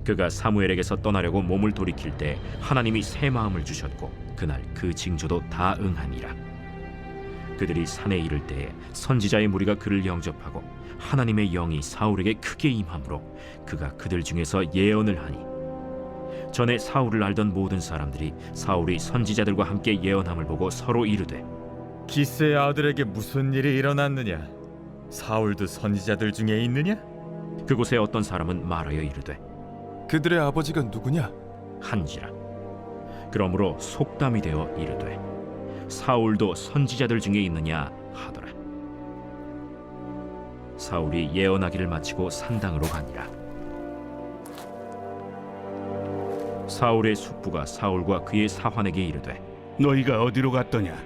그가 사무엘에게서 떠나려고 몸을 돌이킬 때 하나님이 새 마음을 주셨고 그날 그 징조도 다 응하니라. 그들이 산에 이를 때에 선지자의 무리가 그를 영접하고 하나님의 영이 사울에게 크게 임함으로 그가 그들 중에서 예언을 하니 전에 사울을 알던 모든 사람들이 사울이 선지자들과 함께 예언함을 보고 서로 이르되 기스의 아들에게 무슨 일이 일어났느냐? 사울도 선지자들 중에 있느냐? 그곳에 어떤 사람은 말하여 이르되 그들의 아버지가 누구냐? 한지라. 그러므로 속담이 되어 이르되 사울도 선지자들 중에 있느냐 하더라. 사울이 예언하기를 마치고 산당으로 가니라. 사울의 숙부가 사울과 그의 사환에게 이르되 너희가 어디로 갔더냐?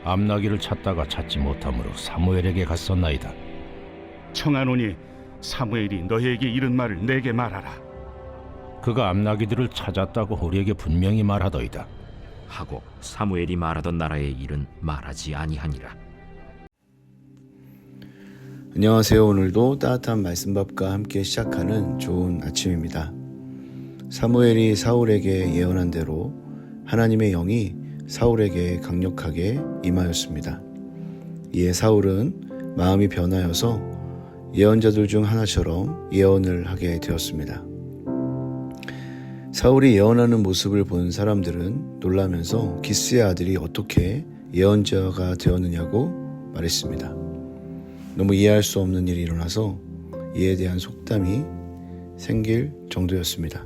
암나기를 찾다가 찾지 못하므로 사무엘에게 갔었나이다. 청하노니 사무엘이 너희에게 이른 말을 내게 말하라. 그가 암나기들을 찾았다고 우리에게 분명히 말하더이다. 하고 사무엘이 말하던 나라의 일은 말하지 아니하니라. 안녕하세요. 오늘도 따뜻한 말씀밥과 함께 시작하는 좋은 아침입니다. 사무엘이 사울에게 예언한 대로 하나님의 영이 사울에게 강력하게 임하였습니다. 이에 사울은 마음이 변하여서 예언자들 중 하나처럼 예언을 하게 되었습니다. 사울이 예언하는 모습을 본 사람들은 놀라면서 기스의 아들이 어떻게 예언자가 되었느냐고 말했습니다. 너무 이해할 수 없는 일이 일어나서 이에 대한 속담이 생길 정도였습니다.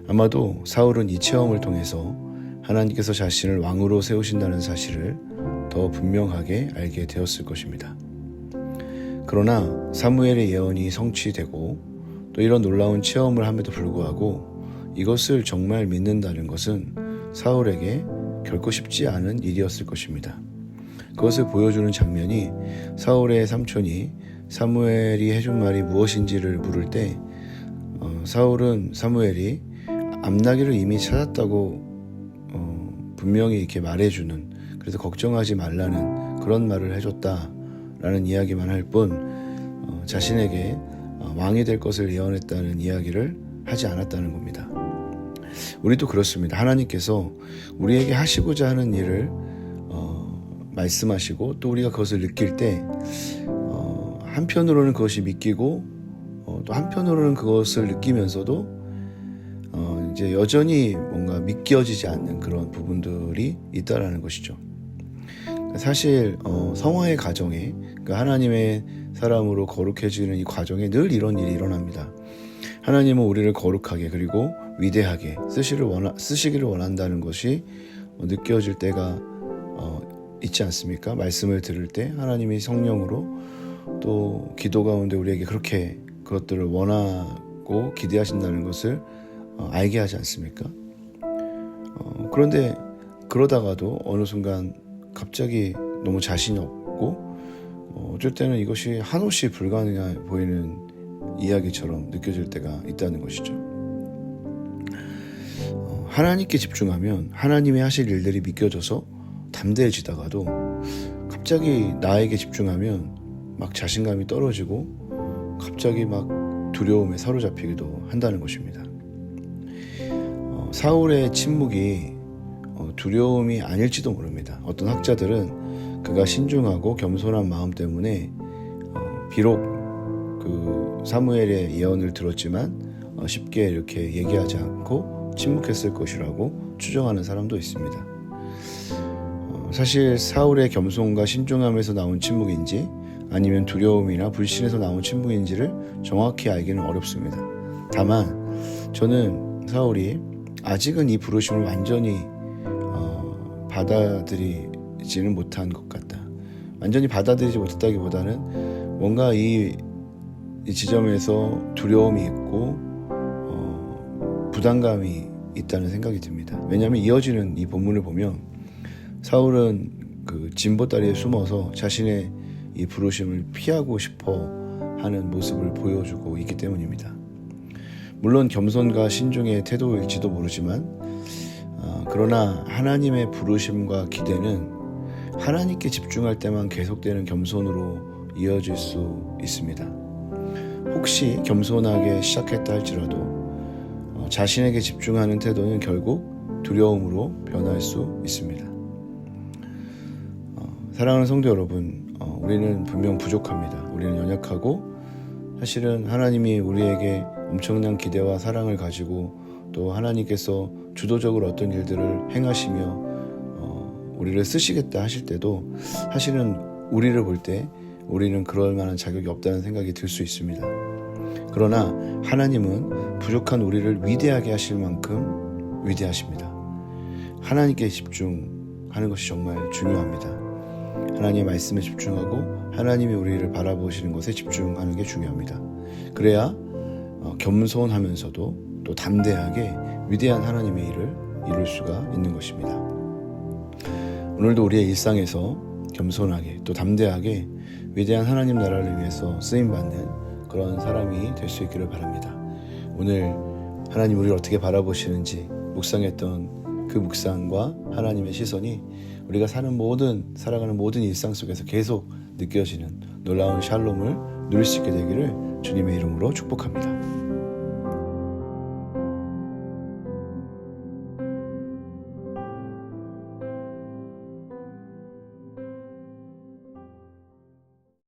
아마도 사울은 이 체험을 통해서 하나님께서 자신을 왕으로 세우신다는 사실을 더 분명하게 알게 되었을 것입니다. 그러나 사무엘의 예언이 성취되고 또 이런 놀라운 체험을 함에도 불구하고 이것을 정말 믿는다는 것은 사울에게 결코 쉽지 않은 일이었을 것입니다. 그것을 보여주는 장면이 사울의 삼촌이 사무엘이 해준 말이 무엇인지를 물을 때 사울은 사무엘이 암나기를 이미 찾았다고 분명히 이렇게 말해주는, 그래서 걱정하지 말라는 그런 말을 해줬다라는 이야기만 할 뿐 자신에게 왕이 될 것을 예언했다는 이야기를 하지 않았다는 겁니다. 우리도 그렇습니다. 하나님께서 우리에게 하시고자 하는 일을 말씀하시고 또 우리가 그것을 느낄 때 한편으로는 그것이 믿기고 또 한편으로는 그것을 느끼면서도 이제 여전히 뭔가 믿겨지지 않는 그런 부분들이 있다라는 것이죠. 사실 성화의 과정에, 그러니까 하나님의 사람으로 거룩해지는 이 과정에 늘 이런 일이 일어납니다. 하나님은 우리를 거룩하게 그리고 위대하게 쓰시기를 원한다는 것이 느껴질 때가 있지 않습니까? 말씀을 들을 때 하나님이 성령으로 또 기도 가운데 우리에게 그렇게 그것들을 원하고 기대하신다는 것을 알게 하지 않습니까? 그런데 그러다가도 어느 순간 갑자기 너무 자신이 없고 어쩔 때는 이것이 한없이 불가능해 보이는 이야기처럼 느껴질 때가 있다는 것이죠. 하나님께 집중하면 하나님이 하실 일들이 믿겨져서 담대해지다가도 갑자기 나에게 집중하면 막 자신감이 떨어지고 갑자기 막 두려움에 사로잡히기도 한다는 것입니다. 사울의 침묵이 두려움이 아닐지도 모릅니다. 어떤 학자들은 그가 신중하고 겸손한 마음 때문에 비록 그 사무엘의 예언을 들었지만 쉽게 이렇게 얘기하지 않고 침묵했을 것이라고 추정하는 사람도 있습니다. 사실 사울의 겸손과 신중함에서 나온 침묵인지 아니면 두려움이나 불신에서 나온 침묵인지를 정확히 알기는 어렵습니다. 다만 저는 사울이 아직은 이 부르심을 완전히 받아들이지는 못한 것 같다. 완전히 받아들이지 못했다기보다는 뭔가 이 지점에서 두려움이 있고 부담감이 있다는 생각이 듭니다. 왜냐하면 이어지는 이 본문을 보면 사울은 그 진보다리에 숨어서 자신의 이 부르심을 피하고 싶어 하는 모습을 보여주고 있기 때문입니다. 물론 겸손과 신중의 태도일지도 모르지만 그러나 하나님의 부르심과 기대는 하나님께 집중할 때만 계속되는 겸손으로 이어질 수 있습니다. 혹시 겸손하게 시작했다 할지라도 자신에게 집중하는 태도는 결국 두려움으로 변할 수 있습니다. 사랑하는 성도 여러분, 우리는 분명 부족합니다. 우리는 연약하고 사실은 하나님이 우리에게 엄청난 기대와 사랑을 가지고 또 하나님께서 주도적으로 어떤 일들을 행하시며 우리를 쓰시겠다 하실 때도 사실은 우리를 볼 때 우리는 그럴 만한 자격이 없다는 생각이 들 수 있습니다. 그러나 하나님은 부족한 우리를 위대하게 하실 만큼 위대하십니다. 하나님께 집중하는 것이 정말 중요합니다. 하나님의 말씀에 집중하고 하나님이 우리를 바라보시는 것에 집중하는 게 중요합니다. 그래야 겸손하면서도 또 담대하게 위대한 하나님의 일을 이룰 수가 있는 것입니다. 오늘도 우리의 일상에서 겸손하게 또 담대하게 위대한 하나님 나라를 위해서 쓰임받는 그런 사람이 될 수 있기를 바랍니다. 오늘 하나님 우리를 어떻게 바라보시는지 묵상했던 그 묵상과 하나님의 시선이 우리가 살아가는 모든 일상 속에서 계속 느껴지는 놀라운 샬롬을 누릴 수 있게 되기를 주님의 이름으로 축복합니다.